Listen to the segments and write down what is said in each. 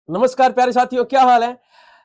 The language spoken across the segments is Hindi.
नमस्कार प्यारे साथियों, क्या हाल है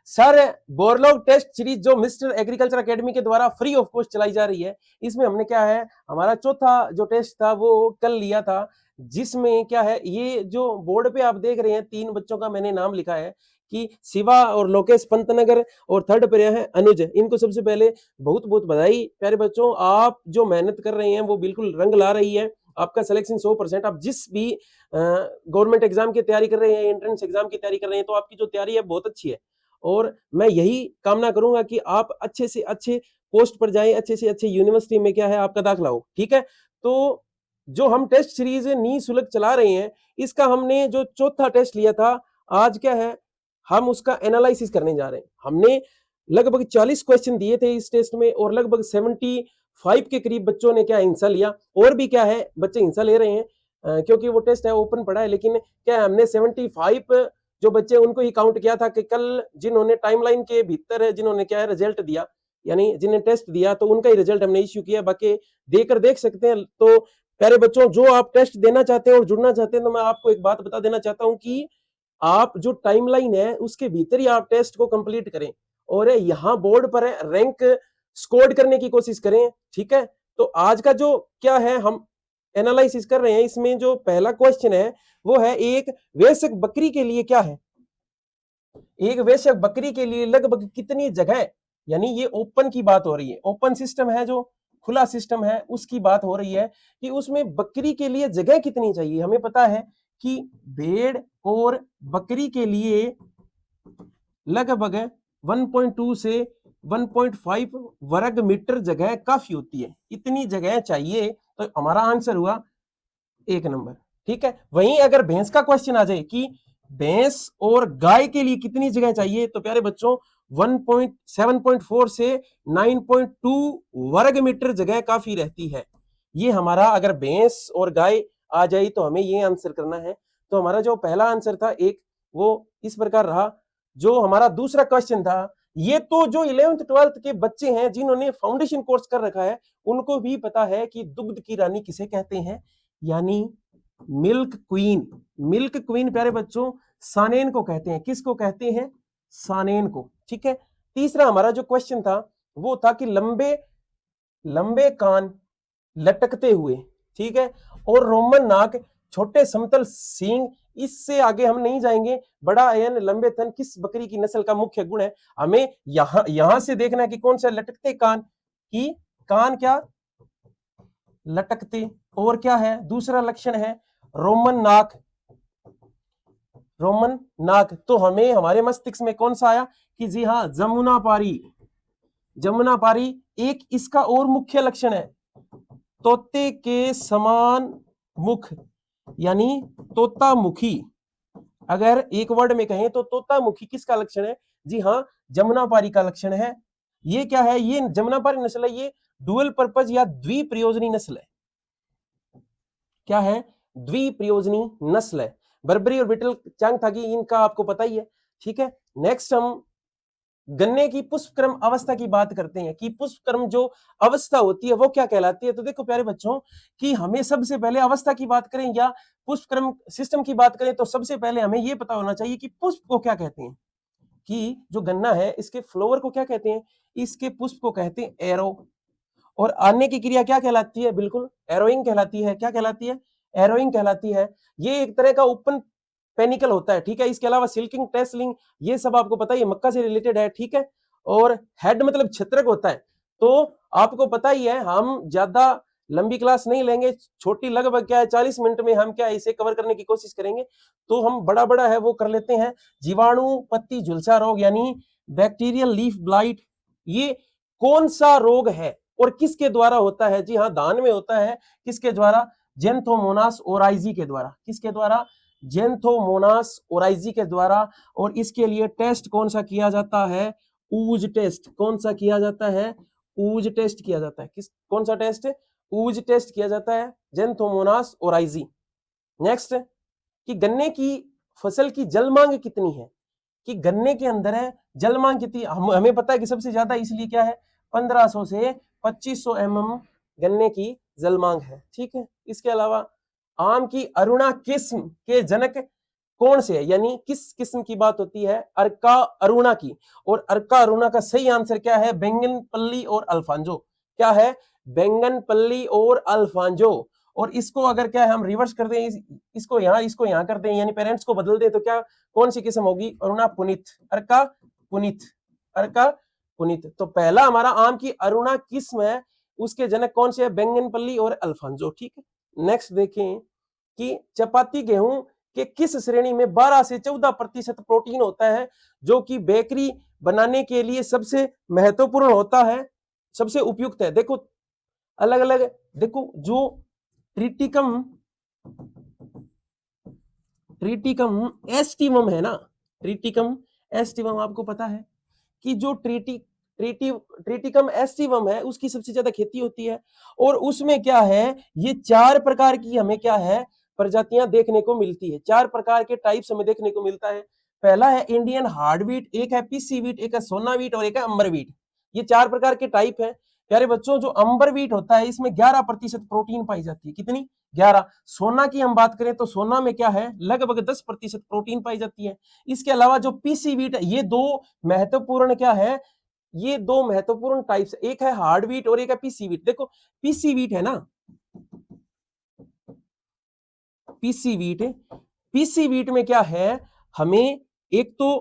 सर। बोरलॉग टेस्ट सीरीज जो मिस्टर एग्रीकल्चर एकेडमी के द्वारा फ्री ऑफ कॉस्ट चलाई जा रही है, इसमें हमने क्या है, हमारा चौथा जो टेस्ट था वो कल लिया था, जिसमें क्या है, ये जो बोर्ड पे आप देख रहे हैं तीन बच्चों का मैंने नाम लिखा है कि शिवा और लोकेश पंतनगर, और थर्ड पे है अनुज। इनको सबसे पहले बहुत बहुत बधाई प्यारे बच्चों, आप जो मेहनत कर रहे हैं वो बिल्कुल रंग ला रही है। आपका सिलेक्शन 100%। आप जिस भी गवर्नमेंट एग्जाम की तैयारी कर रहे हैं, एंट्रेंस एग्जाम की तैयारी कर रहे हैं, तो आपकी जो तैयारी है बहुत अच्छी है। और मैं यही कामना करूंगा कि आप अच्छे से अच्छे पोस्ट पर जाएं, अच्छे से अच्छे यूनिवर्सिटी में क्या है आपका दाखिला हो। ठीक है, तो जो हम टेस्ट सीरीज निःशुल्क चला रहे हैं, इसका हमने जो चौथा टेस्ट लिया था, आज क्या है, हम उसका एनालिसिस करने जा रहे हैं। हमने लगभग 40 क्वेश्चन दिए थे इस टेस्ट में, और लगभग 75 के करीब बच्चों ने क्या हिस्सा लिया, और भी क्या है बच्चे हिस्सा ले रहे हैं, क्योंकि वो टेस्ट है ओपन पड़ा है। लेकिन क्या है, हमने 75 जो बच्चे उनको ही काउंट किया था कि कल जिन्होंने टाइमलाइन के भीतर है, जिन्होंने क्या है रिजल्ट दिया, यानी जिन्हें टेस्ट दिया, तो उनका ही रिजल्ट हमने इश्यू किया। बाकी देकर देख सकते हैं। तो प्यारे बच्चों, जो आप टेस्ट देना चाहते हैं और जुड़ना चाहते हैं, तो मैं आपको एक बात बता देना चाहता हूं कि आप जो टाइमलाइन है उसके भीतर ही आप टेस्ट को कंप्लीट करें, और यहाँ बोर्ड पर है रैंक स्कोर करने की कोशिश करें। ठीक है, तो आज का जो क्या है हम एनालिसिस कर रहे हैं, इसमें जो पहला क्वेश्चन है वो है, एक वयस्क बकरी के लिए क्या है, एक वयस्क बकरी के लिए लगभग कितनी जगह, यानी ये ओपन की बात हो रही है, ओपन सिस्टम है, जो खुला सिस्टम है उसकी बात हो रही है कि उसमें बकरी के लिए जगह कितनी चाहिए। हमें पता है कि भेड़ और बकरी के लिए लगभग 1.2 से 1.5 वर्ग मीटर जगह काफी होती है। इतनी जगह चाहिए, तो हमारा आंसर हुआ 1 नंबर। ठीक है, वहीं अगर भैंस का क्वेश्चन आ जाए कि भैंस और गाय के लिए कितनी जगह चाहिए, तो प्यारे बच्चों 7.4 से 9.2 वर्ग मीटर जगह काफी रहती है। ये हमारा अगर भैंस और गाय आ जाए तो हमें ये आंसर करना है। तो हमारा जो पहला आंसर था एक, वो इस प्रकार रहा। जो हमारा दूसरा क्वेश्चन था, ये तो जो 11th 12th के बच्चे हैं जिन्होंने फाउंडेशन कोर्स कर रखा है, उनको भी पता है कि दुग्ध की रानी किसे कहते हैं, यानी मिल्क क्वीन। मिल्क क्वीन प्यारे बच्चों सानेन को कहते हैं। किसको कहते हैं? सानेन को। ठीक है, तीसरा हमारा जो क्वेश्चन था वो था कि लंबे लंबे कान लटकते हुए, ठीक है, और रोमन नाक, छोटे समतल सींग। इससे आगे हम नहीं जाएंगे। बड़ा अयन लंबे तन किस बकरी की नस्ल का मुख्य गुण है? हमें यहां से देखना है कि कौन सा लटकते कान की, कान क्या लटकते, और क्या है दूसरा लक्षण है रोमन नाक। रोमन नाक, तो हमें हमारे मस्तिष्क में कौन सा आया कि जी हाँ, जमुना पारी। जमुना पारी एक इसका और मुख्य लक्षण है, तोते के समान मुख, यानी तोतामुखी। अगर एक वर्ड में कहें तो तोतामुखी किसका लक्षण है? जी हाँ, जमुनापारी का लक्षण है। ये क्या है? ये जमुनापारी नस्ल है, ये डुअल पर्पज या द्विप्रयोजनी नस्ल है। क्या है? द्विप्रयोजनी नस्ल है। बर्बरी और बिटल चांगथागी इनका आपको पता ही है। ठीक है, नेक्स्ट हम गन्ने की पुष्पक्रम अवस्था की बात करते हैं कि पुष्पक्रम जो अवस्था होती है वो क्या कहलाती है। तो देखो प्यारे बच्चों कि हमें सबसे पहले अवस्था की बात करें या पुष्पक्रम सिस्टम की बात करें, तो सबसे पहले हमें यह पता होना चाहिए कि पुष्प को क्या कहते हैं, कि जो गन्ना है इसके फ्लावर को क्या कहते हैं? इसके पुष्प को कहते हैं एरो। और आने की क्रिया क्या कहलाती है? बिल्कुल एरोइंग कहलाती है। क्या कहलाती है? एरोइंग कहलाती है। ये एक तरह का ओपन पेनिकल होता है। ठीक है, इसके अलावा सिल्किंग, टेसलिंग, ये सब आपको पता ही, मक्का से रिलेटेड है। ठीक है, और हेड मतलब छत्रक होता है। तो आपको पता ही है, हम ज्यादा लंबी क्लास नहीं लेंगे, छोटी लगभग क्या है 40 मिनट में हम क्या है इसे कवर करने की कोशिश करेंगे। तो हम बड़ा बड़ा है वो कर लेते हैं। जीवाणु पत्ती झुलसा रोग यानी बैक्टीरियल लीफ ब्लाइट, ये कौन सा रोग है और किसके द्वारा होता है? जी हाँ, धान में होता है। किसके द्वारा? जेंथोमोनास ओराइजी के द्वारा। किसके द्वारा? जेंथोमोनास ओराइजी के द्वारा। और इसके लिए टेस्ट कौन सा किया जाता है? ऊज टेस्ट। कौन सा किया जाता है? ऊज टेस्ट किया जाता है। किस कौन सा टेस्ट? ऊज टेस्ट किया जाता है, जेंथोमोनास ओराइजी। नेक्स्ट कि गन्ने की फसल की जल मांग कितनी है, कि गन्ने के अंदर है जल मांग कितनी, हमें पता है कि सबसे ज्यादा, इसलिए क्या है 1500 से 2500 mm गन्ने की जल मांग है। ठीक है, इसके अलावा आम की अरुणा किस्म के जनक कौन से है, यानी किस किस्म की बात होती है, अर्का अरुणा की। और अर्का अरुणा का सही आंसर क्या है, बेंगनपल्ली और अल्फांजो। क्या है, बेंगनपल्ली और अल्फांजो। और इसको अगर क्या है हम रिवर्स कर दें, इसको यहां कर दें, यानी पेरेंट्स को बदल दें, तो क्या कौन सी किस्म होगी, अरुणा पुनीत, अर्का पुनीत, अर्का पुनीत। तो पहला हमारा आम की अरुणा किस्म है, उसके जनक कौन से है, बेंगनपल्ली और अल्फांजो। ठीक है, नेक्स्ट देखें कि चपाती गेहूं के किस श्रेणी में 12 से 14% प्रोटीन होता है, जो कि बेकरी बनाने के लिए सबसे महत्वपूर्ण होता है, सबसे उपयुक्त है। देखो अलग अलग, देखो जो ट्रिटिकम ट्रिटिकम एस्टिवम है ना, ट्रिटिकम एस्टिवम आपको पता है कि जो ट्रिटिकम एस्टिवम है उसकी सबसे ज्यादा खेती होती है। और उसमें क्या है, ये 4 प्रकार की हमें क्या है, प्रजातियां देखने को मिलती है, 4 प्रकार के टाइप्स हमें देखने को मिलता है। पहला है इंडियन हार्ड व्हीट, एक है पीसी व्हीट, एक है सोना व्हीट और एक है अंबर व्हीट। ये 4 प्रकार के टाइप है। प्यारे बच्चों, जो अंबर व्हीट होता है इसमें 11% प्रोटीन पाई जाती है, कितनी, 11। सोना की हम बात करें तो सोना में क्या है, लगभग 10% प्रोटीन पाई जाती है। इसके अलावा जो पीसी व्हीट है, ये दो महत्वपूर्ण क्या है, ये दो महत्वपूर्ण टाइप्स, एक है हार्ड व्हीट और एक है पीसी व्हीट। देखो पीसी व्हीट है ना, पीसी व्हीट, पीसी व्हीट में क्या है, हमें एक तो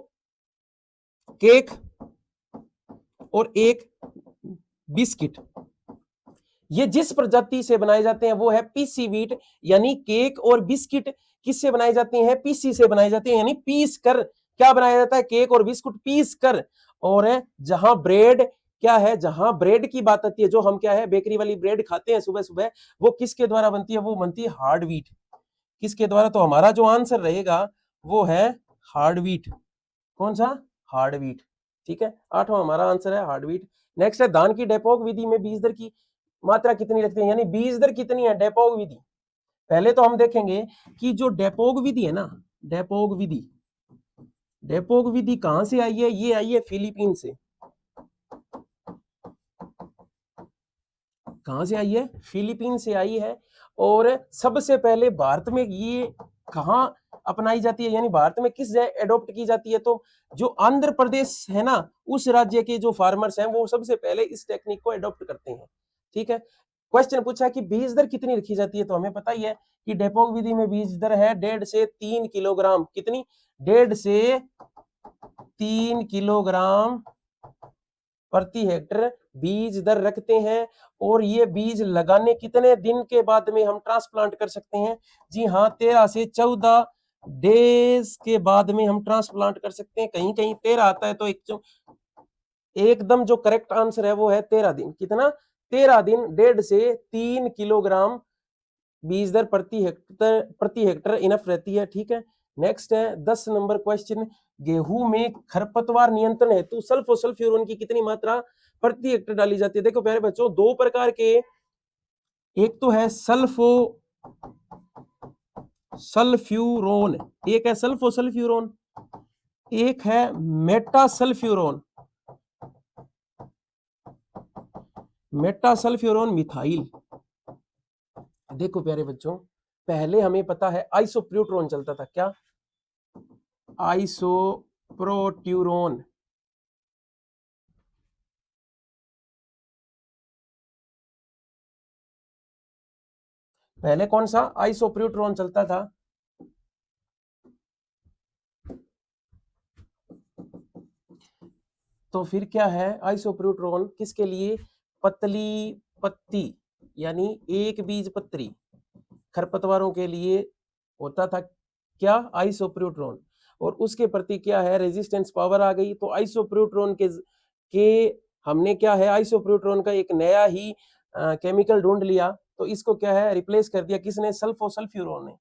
केक और एक बिस्किट, ये जिस प्रजाति से बनाए जाते हैं वो है पीसी व्हीट। यानी केक और बिस्किट किससे बनाए जाते हैं, पीसी से बनाए जाते हैं, यानी पीस कर क्या बनाया जाता है, केक और बिस्कुट पीस कर। और जहां ब्रेड क्या है, जहां ब्रेड की बात आती है, जो हम क्या है बेकरी वाली ब्रेड खाते हैं सुबह सुबह, वो किसके द्वारा बनती है, वो बनती है हार्ड व्हीट। किसके द्वारा, तो हमारा जो आंसर रहेगा वो है हार्ड व्हीट। कौन सा, हार्ड व्हीट। ठीक है, 8वां हमारा आंसर है हार्ड व्हीट। नेक्स्ट है धान की डेपोक विधि में बीज दर की मात्रा कितनी रखते हैं, यानी बीज दर कितनी है डेपोक विधि। पहले तो हम देखेंगे कि जो डेपोक विधि है ना, डेपोक विधि, डेपोक विधि कहां से आई है, ये आई है फिलीपीन से। कहां से आई है, फिलीपीन से आई है। और सबसे पहले भारत में ये कहां अपनाई जाती है, यानी भारत में किस जगह एडॉप्ट की जाती है, तो जो आंध्र प्रदेश है ना, उस राज्य के जो फार्मर्स हैं वो सबसे पहले इस टेक्निक को एडॉप्ट करते हैं। ठीक है, क्वेश्चन पूछा कि बीज दर कितनी रखी जाती है, तो हमें पता ही है कि डेपोक विधि में बीज दर है 1.5 से 3 किलोग्राम, कितनी, 1.5 से 3 किलोग्राम प्रति हेक्टर बीज दर रखते हैं। और ये बीज लगाने कितने दिन के बाद में हम ट्रांसप्लांट कर सकते हैं, जी हाँ 13 से 14 डेज के बाद में हम ट्रांसप्लांट कर सकते हैं। कहीं कहीं 13 आता है, तो एकदम जो करेक्ट आंसर है वो है 13 दिन। कितना, 13 दिन, 1.5 से 3 किलोग्राम बीज दर प्रति हेक्टर इनफ रहती है। ठीक है, नेक्स्ट है 10 नंबर क्वेश्चन, गेहूं में खरपतवार नियंत्रण हेतु सल्फोसल्फ्यूरोन की कितनी मात्रा प्रति हेक्टर डाली जाती है। देखो प्यारे बच्चों, 2 प्रकार के, एक तो है सल्फ्यूरोन, एक है सल्फोसल्फ्यूरोन, एक है मेटासल्फ्यूरोन, मेटासल्फ्यूरोन मिथाइल। देखो प्यारे बच्चों, पहले हमें पता है आइसोप्रोट्यूरोन चलता था, क्या, आइसोप्रोट्यूरोन। पहले कौन सा, आइसोप्रोट्यूरोन चलता था। तो फिर क्या है, आइसोप्रोट्यूरोन किसके लिए, पतली पत्ती यानी एक बीज पत्री खरपतवारों के लिए होता था, क्या, आइसोप्रोट्यूरोन। और उसके प्रति क्या है, रेजिस्टेंस पावर आ गई। तो आइसोप्रोट्यूरोन के हमने क्या है, आइसोप्रोट्यूरोन का एक नया ही केमिकल ढूंढ लिया। तो इसको क्या है, रिप्लेस कर दिया किसने, सल्फोसल्फ्यूरोन ने।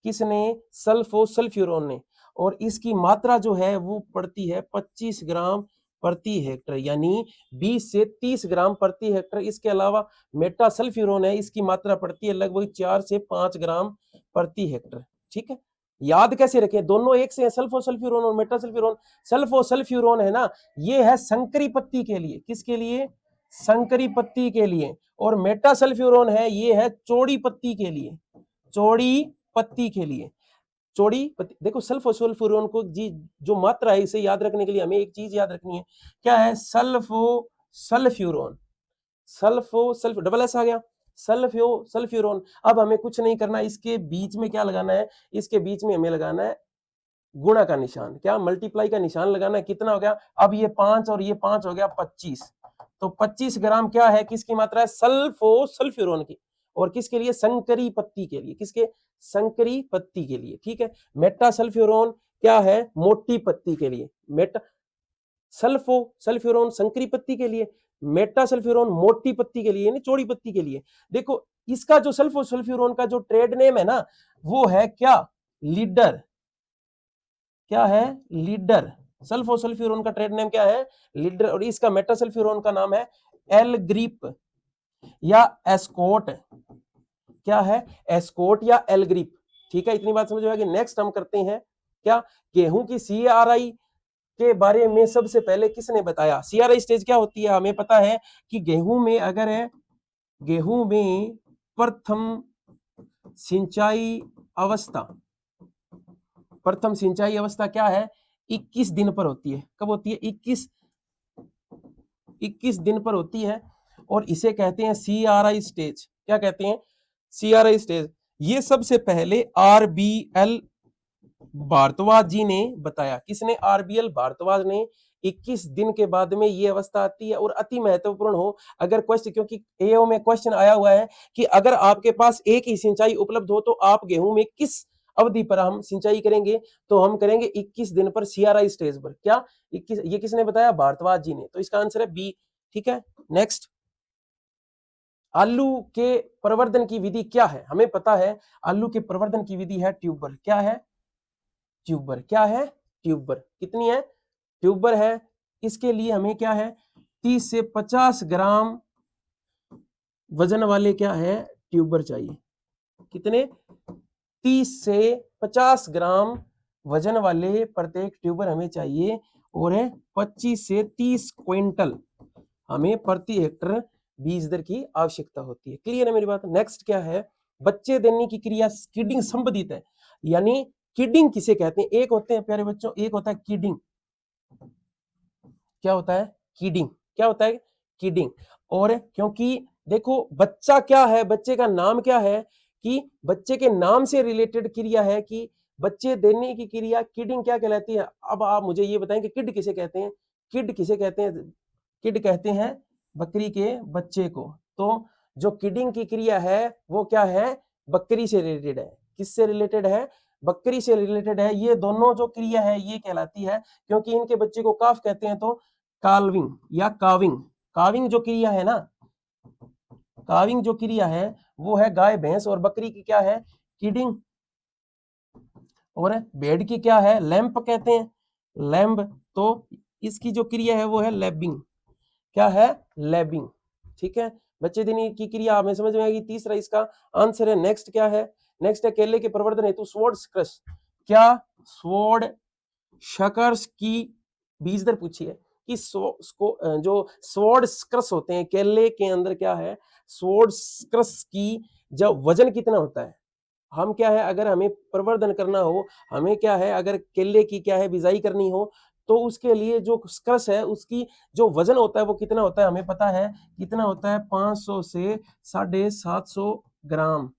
किसने, सल्फोसल्फ्यूरोन ने। और इसकी मात्रा जो है वो पड़ती है 25 ग्राम प्रति हेक्टर, यानी 20 से 30 ग्राम प्रति हेक्टर। इसके अलावा मेटासल्फ्यूरोन है, इसकी मात्रा पड़ती है लगभग 4 से 5 ग्राम प्रति हेक्टर। ठीक है, याद कैसे रखें, दोनों एक से है, सल्फोसल्फ्यूरोन और मेटासल्फ्यूरोन। सल्फोसल्फ्यूरोन है ना, ये है संकरी पत्ती के लिए, किसके लिए, संकरी पत्ती के लिए। और मेटासल्फ्यूरोन है, ये है चौड़ी पत्ती के लिए, चौड़ी पत्ती के लिए। चौड़ी पत्ती। देखो सल्फोसल्फ्यूरोन को जी जो मात्रा है इसे याद रखने के लिए हमें एक चीज याद रखनी है, क्या है? सल्फोसल्फ्यूरोन, सल्फ डबल एस आ गया, सल्फ्यूरोन। अब हमें कुछ नहीं करना, इसके बीच में क्या लगाना है? इसके बीच में हमें लगाना है गुणा का निशान, क्या? मल्टीप्लाई का निशान लगाना है। कितना हो गया? अब ये 5 और ये 5 हो गया 25। तो 25 ग्राम क्या है? किसकी मात्रा है? सल्फोसल्फ्यूरोन की। और किसके लिए? संकरी पत्ती के लिए। किसके? संकरी पत्ती के लिए, ठीक है। मेटासल्फ्यूरोन क्या है? मोटी पत्ती के लिए। मेटा सल्फ्यूरोन संकरी पत्ती के लिए, मेटासल्फ्यूरोन मोटी पत्ती के लिए, यानी चौड़ी पत्ती के लिए। देखो इसका जो सल्फोसल्फ्यूरोन का जो ट्रेड नेम है ना, वो है क्या? लीडर। क्या है? लीडर। सल्फोसल्फ्यूरोन का ट्रेड नेम क्या है? लीडर। और इसका मेटासल्फ्यूरोन का नाम है एलग्रिप या एस्कोट। क्या है? एस्कोट या एलग्रिप, ठीक है। इतनी बात समझ में आ गई। नेक्स्ट हम करते हैं क्या? गेहूं की CRI के बारे में सबसे पहले किसने बताया? CRI स्टेज क्या होती है? हमें पता है कि गेहूं में अगर है, गेहूं में प्रथम सिंचाई अवस्था, प्रथम सिंचाई अवस्था क्या है? 21 दिन पर होती है। कब होती है? 21 दिन पर होती है। और इसे कहते हैं CRI स्टेज। क्या कहते हैं? CRI stage. ये सबसे पहले RBL भारद्वाज जी ने बताया। किसने? RBL भारद्वाज ने। 21 दिन के बाद में ये अवस्था आती है। और अति महत्वपूर्ण हो अगर क्वेश्चन, क्योंकि एओ में क्वेश्चन आया हुआ है कि अगर आपके पास एक ही सिंचाई उपलब्ध हो तो आप गेहूं में किस अवधि पर हम सिंचाई करेंगे? तो हम करेंगे 21 दिन पर CRI स्टेज पर। क्या 21? ये किसने बताया? भारद्वाज जी ने। तो इसका आंसर है बी, ठीक है। नेक्स्ट, आलू के प्रवर्धन की विधि क्या है? हमें पता है आलू के प्रवर्धन की विधि है ट्यूबर। क्या है? ट्यूबर। क्या है? ट्यूबर। कितनी है? ट्यूबर है। इसके लिए हमें क्या है? 30 से 50 ग्राम वजन वाले क्या है? ट्यूबर चाहिए। कितने? 30 से 50 ग्राम वजन वाले प्रत्येक ट्यूबर हमें चाहिए। और है 25 से 30 क्विंटल हमें प्रति हेक्टर बीज दर की आवश्यकता होती है। क्लियर है मेरी बात? नेक्स्ट क्या है? बच्चे देने की क्रिया किडिंग संबंधित है। यानी किडिंग किसे कहते हैं? एक होते हैं प्यारे बच्चों, एक होता है किडिंग। क्या होता है? किडिंग। क्या होता है? किडिंग। और क्योंकि देखो बच्चा क्या है, बच्चे का नाम क्या है, कि बच्चे के नाम से रिलेटेड क्रिया है कि बच्चे देने की क्रिया किडिंग क्या कहलाती है? अब आप मुझे ये बताएं कि किड किसे कहते हैं? किड किसे कहते हैं? किड कहते हैं बकरी के बच्चे को। तो जो किडिंग की क्रिया है वो क्या है? बकरी से रिलेटेड है। किससे रिलेटेड है? बकरी से रिलेटेड है। ये दोनों जो क्रिया है ये कहलाती है, क्योंकि इनके बच्चे को काफ कहते हैं, तो काल्विंग या काविंग। काविंग जो क्रिया है ना, काविंग जो क्रिया है वो है गाय भैंस, और बकरी की क्या है? किडिंग। और भेड़ की क्या है? लैंप कहते हैं, लैम्ब। तो इसकी जो क्रिया है वो है लैबिंग। क्या है? लैबिंग, ठीक है। बच्चे देने की क्रिया हमें समझ में आएगी। तीसरा इसका आंसर है। नेक्स्ट क्या है? नेक्स्ट है केले के प्रवर्धन हेतु स्वॉर्ड क्रश। क्या? स्वॉर्ड शकर्स की बीज दर पूछी है कि जो स्वॉर्ड क्रस होते हैं केले के अंदर, क्या है? स्वॉर्ड क्रस की जब वजन कितना होता है? हम क्या है, अगर हमें प्रवर्धन करना हो, हमें क्या है, अगर केले की क्या है बिजाई करनी हो, तो उसके लिए जो क्रस है उसकी जो वजन होता है वो कितना होता है? हमें पता है कितना होता है? 500 से 750 ग्राम।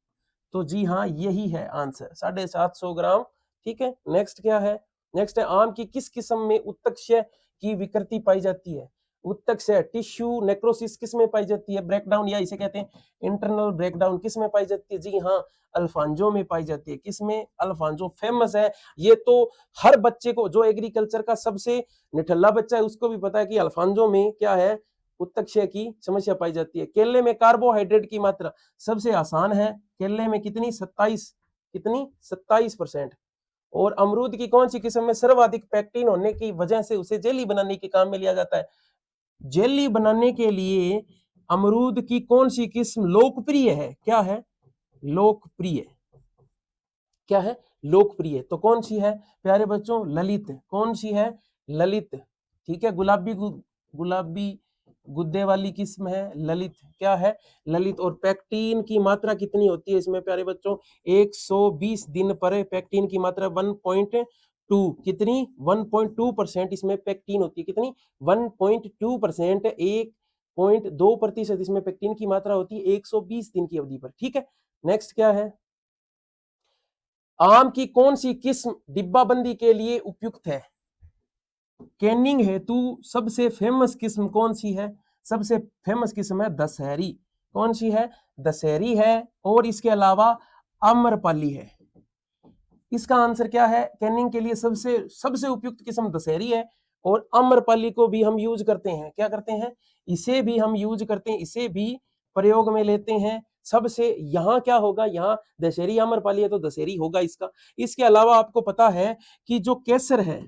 तो जी हाँ, यही है आंसर, 750 ग्राम, ठीक है। नेक्स्ट क्या है? नेक्स्ट है आम की किस किस्म में उत्तकक्षय की विकृति पाई जाती है? उत्तकक्षय टिश्यू नेक्रोसिस किस में पाई जाती है? ब्रेकडाउन, या इसे कहते हैं इंटरनल ब्रेकडाउन, किस में पाई जाती है? जी हाँ, अल्फांजो में पाई जाती है। किस में? अल्फांजो फेमस है। ये तो हर बच्चे को, जो एग्रीकल्चर का सबसे निठल्ला बच्चा है उसको भी पता है कि अल्फांजो में क्या है? उत्तकक्षय की समस्या पाई जाती है। केले में कार्बोहाइड्रेट की मात्रा सबसे आसान है। केले में कितनी? 27। कितनी? 27%। और अमरूद की कौन सी किस्म में सर्वाधिक पैक्टिन होने की वजह से उसे जेली बनाने के काम में लिया जाता है? जेली बनाने के लिए अमरूद की कौन सी किस्म लोकप्रिय है? क्या है? लोकप्रिय। क्या है? लोकप्रिय। तो कौन सी है प्यारे बच्चों? ललित। कौन सी है? ललित, ठीक है। गुलाबी गुद्दे वाली किस्म है ललित, क्या है ललित। और पेक्टिन की मात्रा कितनी होती है इसमें प्यारे बच्चों, 120 दिन पर पेक्टिन की मात्रा 1.2, कितनी 1.2% इसमें पेक्टिन होती है, कितनी 1.2%, 1.2% इसमें पेक्टिन की मात्रा होती है 120 दिन की अवधि पर, ठीक है। नेक्स्ट क्या है, आम की कौन सी किस्म डिब्बाबंदी के लिए उपयुक्त है। कैनिंग हेतु सबसे फेमस किस्म कौन सी है, सबसे फेमस किस्म है दशहरी, कौन सी है दशहरी है। और इसके अलावा आम्रपाली है। इसका आंसर क्या है, कैनिंग के लिए सबसे सबसे उपयुक्त किस्म दशहरी है। और आम्रपाली को भी हम यूज करते हैं, क्या करते हैं, इसे भी हम यूज करते हैं, इसे भी प्रयोग में लेते हैं। सबसे यहाँ क्या होगा, यहाँ दशहरी आम्रपाली है तो दशहरी होगा इसका। इसके अलावा आपको पता है कि जो केसर है,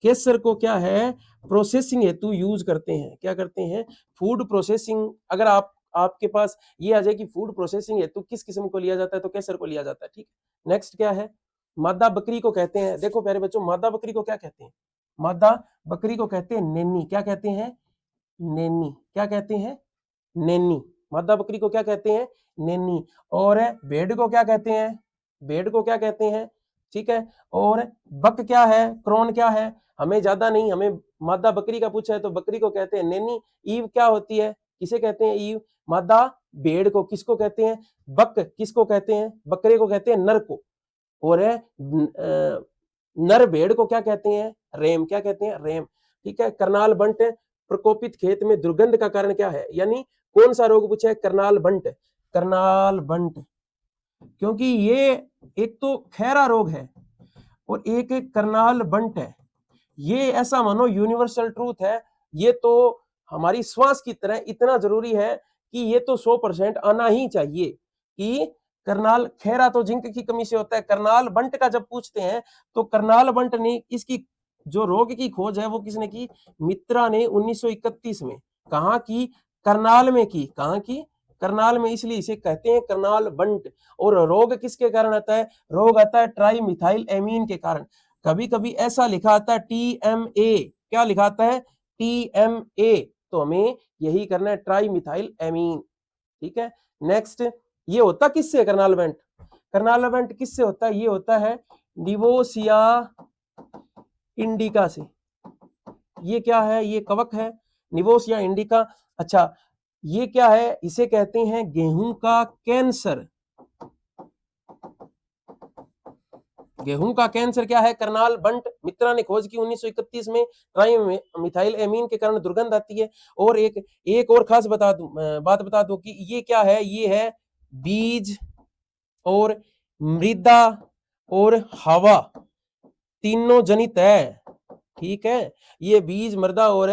केसर को क्या है प्रोसेसिंग हेतु यूज करते हैं, क्या करते हैं फूड प्रोसेसिंग। अगर आपके पास ये आ जाए कि फूड प्रोसेसिंग हेतु किस किस्म को लिया जाता है तो केसर को लिया जाता है, ठीक। नेक्स्ट क्या है, मादा बकरी को कहते हैं, देखो प्यारे बच्चों मादा बकरी को क्या कहते हैं, मादा बकरी को कहते हैं नैनी, क्या कहते हैं नैनी, क्या कहते हैं नैनी। मादा बकरी को क्या कहते हैं नैनी। और भेड़ को क्या कहते हैं, भेड़ को क्या कहते हैं, ठीक है। और बक क्या है, क्रोन क्या है, हमें ज्यादा नहीं, हमें मादा बकरी का पूछा है तो बकरी को कहते हैं नैनी। ईव क्या होती है, किसे कहते हैं ईव, मादा भेड़ को, किसको कहते हैं बक, किसको कहते हैं बकरे को कहते हैं नर को। और नर भेड़ को क्या कहते हैं रेम, क्या कहते हैं रेम, ठीक है। करनाल बंट प्रकोपित खेत में दुर्गंध का कारण क्या है, यानी कौन सा रोग पूछा है, करनाल बंट, करनाल बंट। क्योंकि ये एक तो खैरा रोग है और एक करनाल बंट है, ये ऐसा मानो यूनिवर्सल ट्रूथ है, ये तो हमारी श्वास की तरह इतना जरूरी है कि ये तो 100% आना ही चाहिए कि करनाल खैरा तो जिंक की कमी से होता है। करनाल बंट का जब पूछते हैं तो करनाल बंट ने इसकी जो रोग की खोज है वो किसने की, मित्रा ने 1931 में, कहा की करनाल में की, कहा की करनाल में, इसलिए इसे कहते हैं करनाल बंट। और रोग किसके कारण आता है, रोग आता है ट्राई मिथाइल एमीन के कारण। कभी कभी ऐसा लिखा आता है TMA, क्या लिखा आता है TMA, तो हमें यही करना है ट्राई मिथाइल एमीन, ठीक है। नेक्स्ट, ये होता किससे करनाल बेंट, करनाल बेंट किससे होता है, ये होता है निवोसिया इंडिका से। ये क्या है, ये कवक है निवोसिया इंडिका। अच्छा ये क्या है, इसे कहते हैं गेहूं का कैंसर, गेहूं का कैंसर क्या है करनाल बंट। मित्रा ने खोज की 1931 में, ट्राई मिथाइल एमीन के कारण दुर्गंध आती है। और एक और खास बात बता दूं कि ये क्या है, ये है बीज और मृदा और हवा तीनों जनित है, ठीक है। ये बीज मृदा और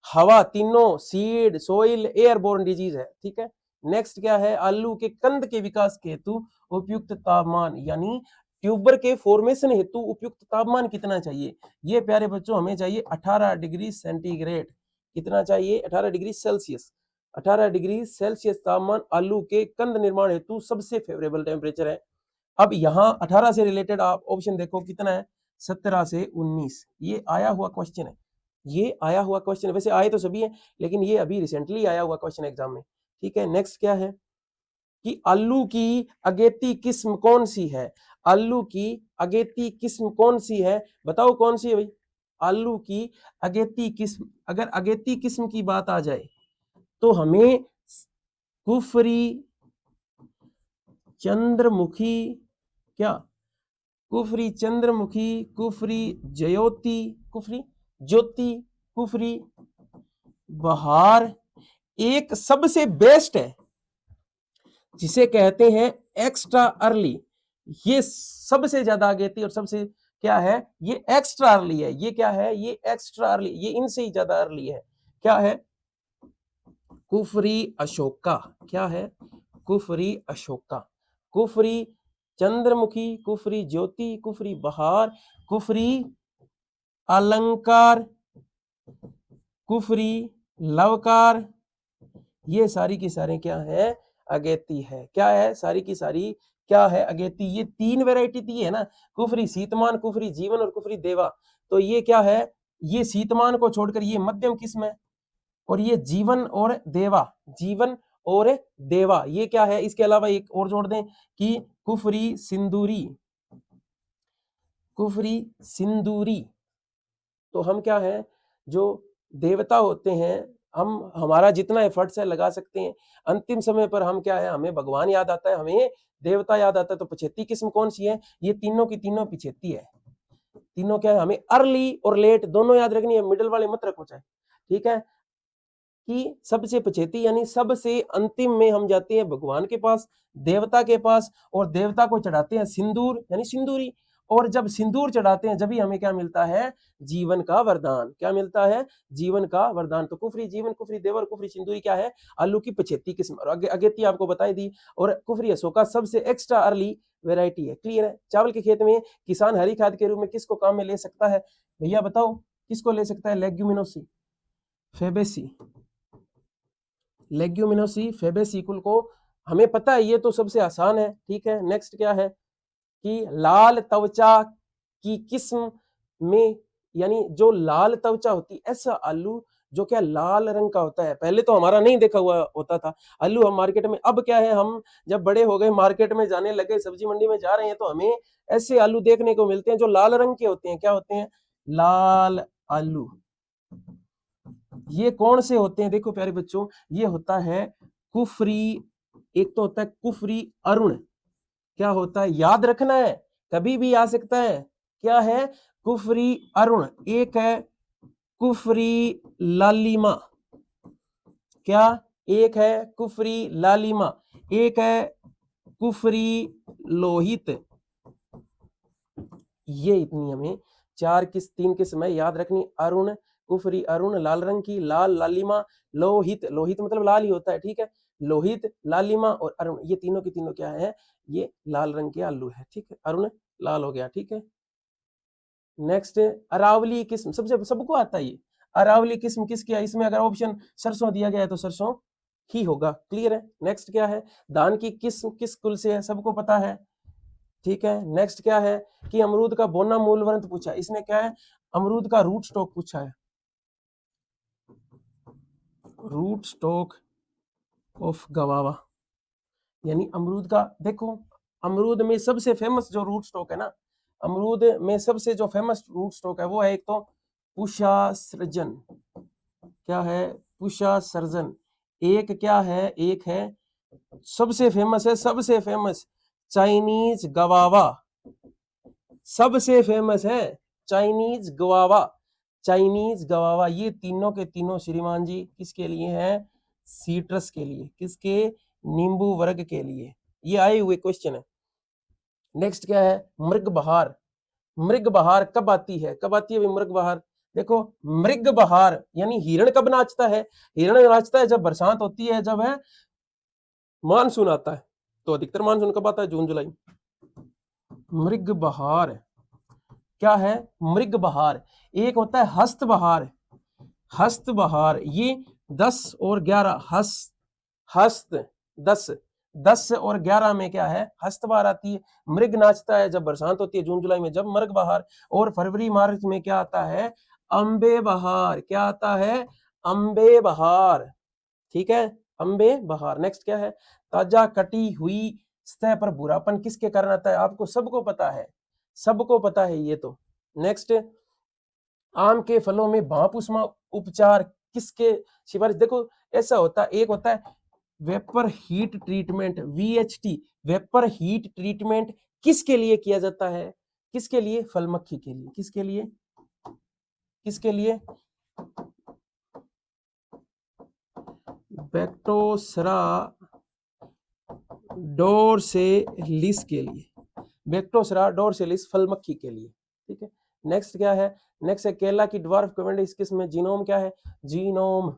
हवा तीनों, सीड सोइल एयरबोर्न डिजीज है, ठीक है। नेक्स्ट क्या है, आलू के कंद के विकास के हेतु उपयुक्त तापमान, यानी ट्यूबर के फॉर्मेशन हेतु उपयुक्त तापमान कितना चाहिए। ये प्यारे बच्चों हमें चाहिए 18 डिग्री सेंटीग्रेड, कितना चाहिए 18 डिग्री सेल्सियस, 18 डिग्री सेल्सियस तापमान आलू के कंद निर्माण हेतु सबसे फेवरेबल टेम्परेचर है। अब यहाँ 18 से रिलेटेड आप ऑप्शन देखो कितना है, 17 से 19, ये आया हुआ क्वेश्चन है, ये आया हुआ क्वेश्चन, वैसे आए तो सभी है लेकिन ये अभी रिसेंटली आया हुआ क्वेश्चन एग्जाम में, ठीक है। नेक्स्ट क्या है कि आलू की अगेती किस्म कौन सी है, आलू की अगेती किस्म कौन सी है, बताओ कौन सी है भाई आलू की अगेती किस्म। अगर अगेती किस्म की बात आ जाए तो हमें कुफरी चंद्रमुखी, क्या कुफरी चंद्रमुखी, कुफरी ज्योति, कुफरी ज्योति, कुफरी बहार, एक सबसे बेस्ट है जिसे कहते हैं एक्स्ट्रा अर्ली, ये सबसे ज्यादा अगेती और सबसे क्या है, ये एक्स्ट्रा अर्ली है, ये क्या है, ये एक्स्ट्रा अर्ली, ये इनसे ही ज्यादा अर्ली है, क्या है कुफरी अशोका, क्या है कुफरी अशोका, कुफरी चंद्रमुखी, कुफरी ज्योति, कुफरी बहार, कुफरी अलंकार, कुफरी लवकार, ये सारी की सारी क्या है अगेती है, क्या है सारी की सारी क्या है अगेती। ये तीन वैरायटी दी है ना, कुफरी सीतमान, कुफरी जीवन और कुफरी देवा। तो ये क्या है, ये सीतमान को छोड़कर ये मध्यम किस्म है और ये जीवन और देवा, जीवन और देवा, ये क्या है? इसके अलावा एक और जोड़ दें कि कुफरी सिंदूरी, कुफरी सिंदूरी। तो हम क्या है, जो देवता होते हैं, हम हमारा जितना एफर्ट्स है लगा सकते हैं, अंतिम समय पर हम क्या है, हमें भगवान याद आता है, हमें देवता याद आता है। तो पिछेती किस्म कौन सी है? ये तीनों की तीनों पिछेती है। तीनों क्या है, हमें अर्ली और लेट दोनों याद रखनी है, मिडिल वाले मत रखो चाहे, ठीक है। कि सबसे पछेती यानी सबसे अंतिम में हम जाते हैं भगवान के पास, देवता के पास, और देवता को चढ़ाते हैं सिंदूर यानी सिंदूरी। और जब सिंदूर चढ़ाते हैं जब ही हमें क्या मिलता है? जीवन का वरदान। क्या मिलता है? जीवन का वरदान। तो कुफरी जीवन, कुफरी देवर, कुफरी सिंदूरी क्या है? आलू की पछेती किस्म। और अगेती आपको बताई दी। और कुफरी अशोका सबसे एक्स्ट्रा अर्ली वेराइटी है। क्लियर है? चावल के खेत में किसान हरी खाद के रूप में किसको काम में ले सकता है? भैया बताओ किसको ले सकता है? लेग्यूमिनोसी फेबेसी, लेग्यूमिनोसी फेबेसी कुल को हमें पता है, ये तो सबसे आसान है, ठीक है। नेक्स्ट क्या है कि लाल त्वचा की किस्म में, यानी जो लाल त्वचा होती ऐसा आलू जो क्या लाल रंग का होता है। पहले तो हमारा नहीं देखा हुआ होता था आलू हम मार्केट में, अब क्या है, हम जब बड़े हो गए मार्केट में जाने लगे, सब्जी मंडी में जा रहे हैं, तो हमें ऐसे आलू देखने को मिलते हैं जो लाल रंग के होते हैं। क्या होते हैं? लाल आलू। ये कौन से होते हैं? देखो प्यारे बच्चों, ये होता है कुफरी, एक तो होता है कुफरी अरुण। क्या होता है? याद रखना है, कभी भी आ सकता है। क्या है? कुफरी अरुण। एक है कुफरी लालिमा। क्या? एक है कुफरी लालिमा, एक है कुफरी लोहित। ये इतनी हमें तीन किस्म है याद रखनी। अरुण, कुफरी अरुण लाल रंग की, लाल लालिमा, लोहित, लोहित मतलब लाल ही होता है, ठीक है। लोहित, लालिमा और अरुण, ये तीनों की तीनों क्या है? ये लाल रंग के आलू है, ठीक है। अरुण लाल हो गया, ठीक है। नेक्स्ट अरावली किस्म, सबसे सबको आता है ये। अरावली किस्म किसकी है? इसमें अगर ऑप्शन सरसों दिया गया है तो सरसों ही होगा। क्लियर है? नेक्स्ट क्या है? धान की किस्म किस कुल से है? सबको पता है, ठीक है। नेक्स्ट क्या है कि अमरूद का बोना मूलवंत पूछा है। इसने क्या है? अमरूद का रूट स्टॉक पूछा है, रूट स्टॉक ऑफ गवावा, यानी अमरूद का। देखो अमरूद में सबसे फेमस जो रूट स्टॉक है ना, अमरूद में सबसे जो फेमस रूट स्टॉक है वो है एक तो पुषा सृजन। क्या है? पुषा सर्जन। एक क्या है? एक है सबसे फेमस है, सबसे फेमस चाइनीज गवावा, सबसे फेमस है चाइनीज गवावा। चाइनीज गवावा, ये तीनों के तीनों श्रीमान जी किसके लिए हैं? सीट्रस के लिए। किसके? नींबू वर्ग के लिए। ये आए हुए क्वेश्चन है। नेक्स्ट क्या है? मृग बहार। मृग बहार कब आती है? कब आती है भाई मृग बहार? देखो मृग बहार यानी हिरण कब नाचता है? हिरण नाचता है जब बरसात होती है, जब है मानसून आता है। तो अधिकतर मानसून कब आता है? जून जुलाई। मृग बहार क्या है? मृग बहार। एक होता है हस्त बहार। हस्त बहार ये 10 और 11 हस्त 10, 10 और 11 में क्या है? हस्त बहार आती है। मृग नाचता है जब बरसात होती है जून जुलाई में, जब मृग बहार। और फरवरी मार्च में क्या आता है? अंबे बहार। क्या आता है? अंबे बहार, ठीक है। अंबे बहार। नेक्स्ट क्या है? ताजा कटी हुई सतह पर भूरापन किसके कारण आता है? आपको सबको पता है, सबको पता है ये तो। नेक्स्ट आम के फलों में भाप उष्मा उपचार किसके सिफारिश? देखो ऐसा होता है, एक होता है vapour heat treatment, VHT, vapour heat treatment किसके लिए किया जाता है? किसके लिए? फल मक्खी के लिए। किसके लिए? किसके लिए? बैक्टोसरा डोर्सेलिस के लिए। बैक्टोसरा डोर्सेलिस फल मक्खी के लिए, ठीक है। नेक्स्ट क्या है? नेक्स्ट है केला की ड्वार्फ कैवेंडिश किस्म में जीनोम क्या है? जीनोम,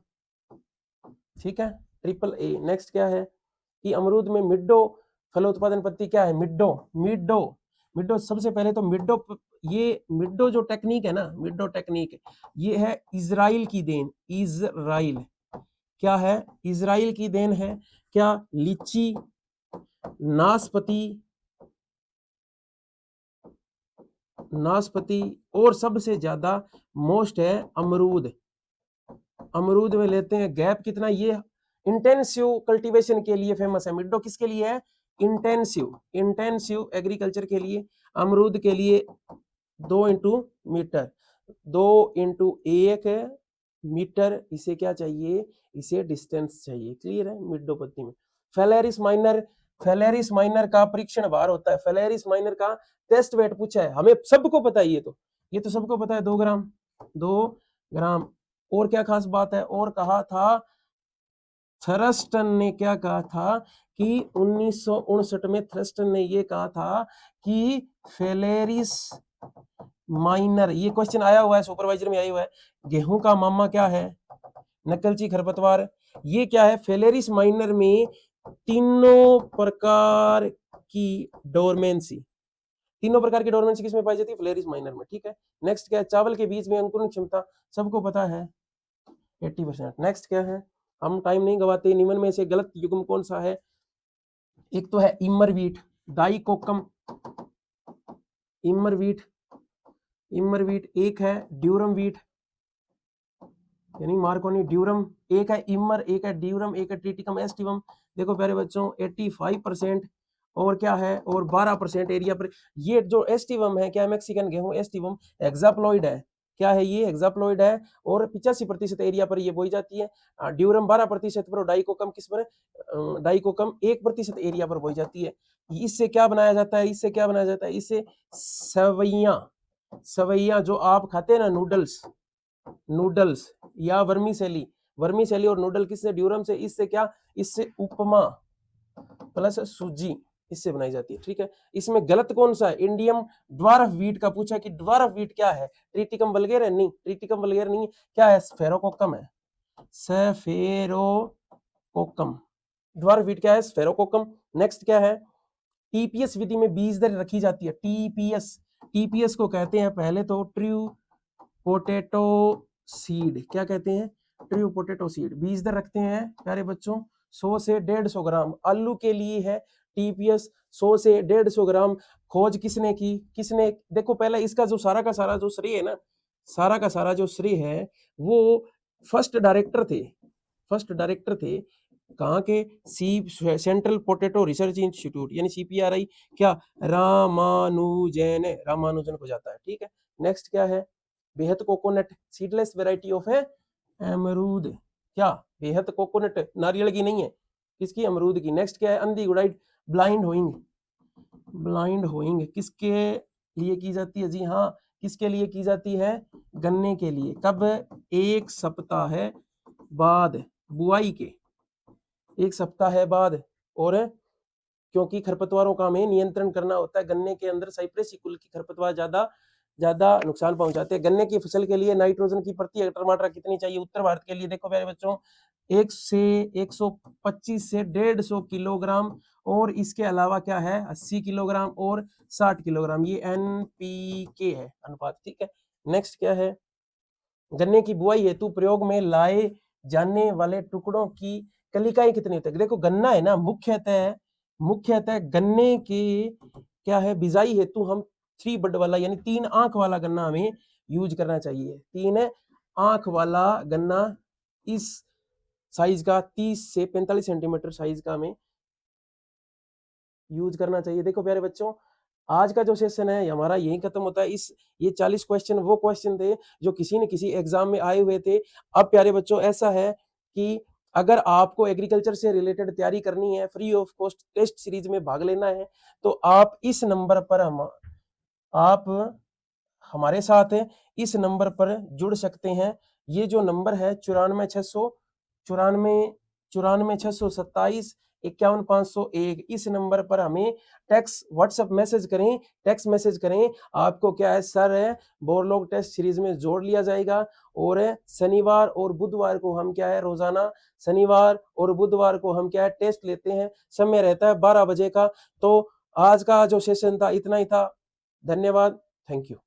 ठीक है, AAA। नेक्स्ट क्या है कि अमरूद में मिड्डो फलोत्पादन पद्धति क्या है? मिड्डो, मिड्डो, मिड्डो। सबसे पहले तो मिड्डो, ये मिड्डो जो टेक्निक है ना, मिड्डो टेक्निक, ये है इजराइल की देन। इजराइल क्या है? इजराइल की देन है। क्या? लीची, नाशपाती, नाशपाती और सबसे ज्यादा मोस्ट है अमरूद। अमरूद में लेते हैं गैप कितना, ये इंटेंसिव कल्टीवेशन के लिए फेमस है। मिडो किसके लिए है, इंटेंसिव एग्रीकल्चर के लिए। अमरूद के लिए 2 इंटू 1 मीटर, इसे क्या चाहिए, इसे डिस्टेंस चाहिए। क्लियर है, मिडो पत्ती में। फेलेरिस माइनर का परीक्षण भार होता है, फेलेरिस माइनर का टेस्ट वेट पूछा है, हमें सबको पता है, ये तो सबको पता है, 2 ग्राम। और क्या खास बात है, और कहा था थर्स्टन ने क्या कहा था कि 1959 में थर्स्टन ने ये कहा था कि फेलेरिस माइनर, ये क्वेश्चन आया हुआ है, सुपरवाइजर में आया हुआ है, गेहूं का मामा क्या है, नकलची खरपतवार। ये क्या है, फेलेरिस माइनर में तीनों प्रकार की डोरमेंसी किसमें पाई जाती है, फ्लेरिस माइनर में। ठीक है, नेक्स्ट क्या है, चावल के बीज में अंकुरण क्षमता सबको पता है 80%। नेक्स्ट क्या है, हम टाइम नहीं गवाते, निम्न में से गलत युग्म कौन सा है। एक तो है इमर वीट, डाइकोकम इमर वीट, एक है ड्यूरम वीट यानी मार्कोनी ड्यूरम, एक है इमर, एक है ड्यूरम, एक है ट्रिटिकम एस्टिवम। देखो प्यारे बच्चों 85% और क्या है, और 12% एरिया पर। ये जो एस्टिवम है क्या है, मैक्सिकन गेहूं एस्टिवम हेक्साप्लॉइड है, क्या है ये, हेक्साप्लॉइड है, और 85% एरिया पर ये बोई जाती है। ड्यूरम 12% पर, डाइकोकम किस पर, डाइकोकम 1% एरिया पर बोई जाती है। इससे क्या बनाया जाता है, इससे सवैया जो आप खाते हैं ना, नूडल्स या वर्मीसेली और नूडल किससे, ड्यूरम से। इससे क्या, इससे उपमा प्लस सूजी इससे बनाई जाती है। ठीक है, इसमें गलत कौन सा है, इंडियम ड्वार्फ वीट का पूछा कि ड्वार्फ वीट क्या है, ट्रिटिकम वल्गेर है, नहीं, ट्रिटिकम वल्गेर नहीं, क्या है, स्फेरोकोकम है, स्फेरोकोकम। ड्वार्फ वीट क्या है, स्फेरोकोकम। नेक्स्ट क्या है, टीपीएस विधि में बीज दर रखी जाती है, टीपीएस को कहते हैं पहले तो ट्रू पोटैटो सीड, क्या कहते हैं, ट्रू पोटैटो सीड। बीज दर रखते हैं प्यारे बच्चों 100 से 150 ग्राम, आलू के लिए है टीपीएस 100 से 150 ग्राम। खोज किसने की, देखो पहले इसका जो सारा का सारा जो श्रेय है ना, सारा का सारा जो श्रेय है वो फर्स्ट डायरेक्टर थे कहाँ के, सेंट्रल पोटैटो रिसर्च इंस्टीट्यूट यानी सीपीआरआई, क्या, रामानुजन को जाता है। ठीक है, नेक्स्ट क्या है, बेहद कोकोनट सीडलेस वैरायटी ऑफ है अमरूद, क्या, बेहद कोकोनट नारियल की नहीं है, किसकी, अमरूद की। नेक्स्ट क्या है, अनडिवाइडेड ब्लाइंड होइंग किसके लिए की जाती है, जी हाँ, किसके लिए की जाती है, गन्ने के लिए। कब, 1 सप्ताह बाद बुआई के, 1 सप्ताह बाद। और क्योंकि खरपतवारों का हमें नियंत्रण करना होता है, गन्ने के अंदर साइप्रेसी कुल की खरपतवार ज्यादा नुकसान पहुंचाते हैं। गन्ने की फसल के लिए नाइट्रोजन की प्रति टमाटर कितनी चाहिए उत्तर भारत के लिए, देखो प्यारे बच्चों 125 से 150 किलोग्राम, और इसके अलावा क्या है 80 किलोग्राम और 60 किलोग्राम, ये एनपीके है अनुपात। ठीक है, नेक्स्ट क्या है, गन्ने की बुआई हेतु प्रयोग में लाए जाने वाले टुकड़ों की कलिकाएं कितनी होती है। देखो गन्ना है ना, मुख्यतः गन्ने के क्या है, बिजाई हेतु हम 3 बड वाला यानी 3 आंख वाला गन्ना हमें यूज करना चाहिए। 3 आंख वाला गन्ना इस साइज का 30 से 45 सेंटीमीटर साइज का हमें यूज करना चाहिए। देखो प्यारे बच्चों आज का जो सेशन है हमारा यही खत्म होता है। ये 40 क्वेश्चन वो क्वेश्चन थे जो किसी न किसी एग्जाम में आए हुए थे। अब प्यारे बच्चों ऐसा है कि अगर आपको एग्रीकल्चर से रिलेटेड तैयारी करनी है, free of cost test series में भाग लेना है, तो आप इस नंबर पर आप हमारे साथ इस नंबर पर जुड़ सकते हैं। ये जो नंबर है 94,627 इस नंबर पर हमें टेक्स्ट व्हाट्सएप मैसेज करें। आपको क्या है सर बोरलॉग टेस्ट सीरीज में जोड़ लिया जाएगा। और शनिवार और बुधवार को हम क्या है रोजाना शनिवार और बुधवार को हम क्या है टेस्ट लेते हैं। समय रहता है 12 बजे का। तो आज का जो सेशन था इतना ही था। धन्यवाद, थैंक यू।